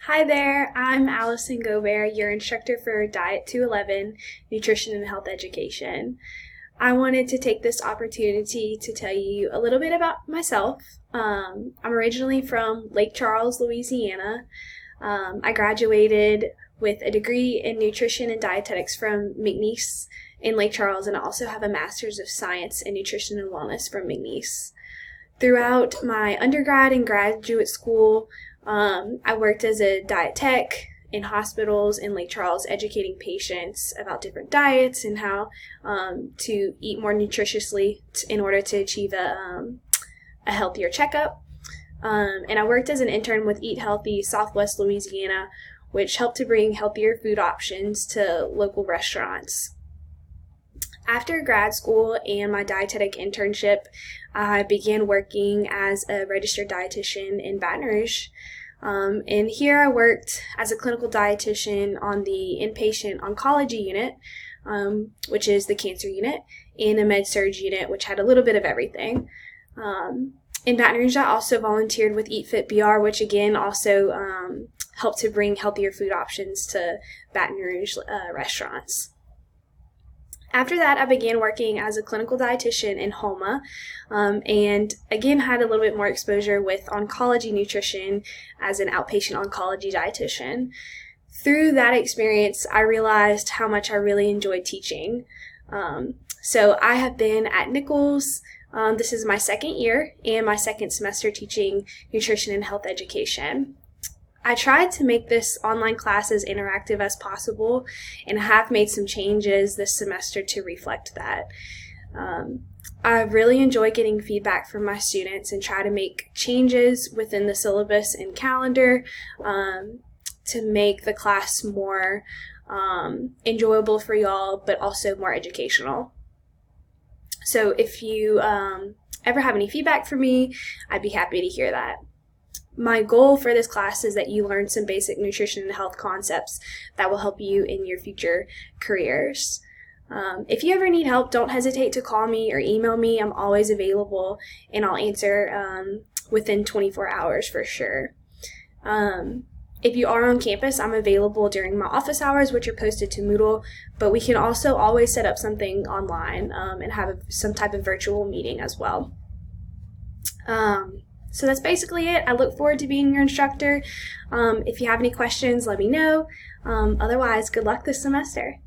Hi there, I'm Allison Gobert, your instructor for Diet 211, Nutrition and Health Education. I wanted to take this opportunity to tell you a little bit about myself. I'm originally from Lake Charles, Louisiana. I graduated with a degree in nutrition and dietetics from McNeese in Lake Charles, and I also have a master's of science in nutrition and wellness from McNeese. Throughout my undergrad and graduate school, I worked as a diet tech in hospitals in Lake Charles, educating patients about different diets and how to eat more nutritiously in order to achieve a healthier checkup. And I worked as an intern with Eat Healthy Southwest Louisiana, which helped to bring healthier food options to local restaurants. After grad school and my dietetic internship, I began working as a registered dietitian in Baton Rouge. And here I worked as a clinical dietitian on the inpatient oncology unit, which is the cancer unit, and a med-surg unit, which had a little bit of everything. In Baton Rouge, I also volunteered with Eat Fit BR, which again also helped to bring healthier food options to Baton Rouge restaurants. After that, I began working as a clinical dietitian in Houma, and again had a little bit more exposure with oncology nutrition as an outpatient oncology dietitian. Through that experience, I realized how much I really enjoyed teaching. So I have been at Nichols. This is my second year and my second semester teaching nutrition and health education. I tried to make this online class as interactive as possible and have made some changes this semester to reflect that. I really enjoy getting feedback from my students and try to make changes within the syllabus and calendar to make the class more enjoyable for y'all, but also more educational. So if you ever have any feedback for me, I'd be happy to hear that. My goal for this class is that you learn some basic nutrition and health concepts that will help you in your future careers. If you ever need help, don't hesitate to call me or email me. I'm always available, and I'll answer within 24 hours for sure. If you are on campus, I'm available during my office hours, which are posted to Moodle, but we can also always set up something online and have some type of virtual meeting as well. So that's basically it. I look forward to being your instructor. If you have any questions, let me know. Otherwise, good luck this semester.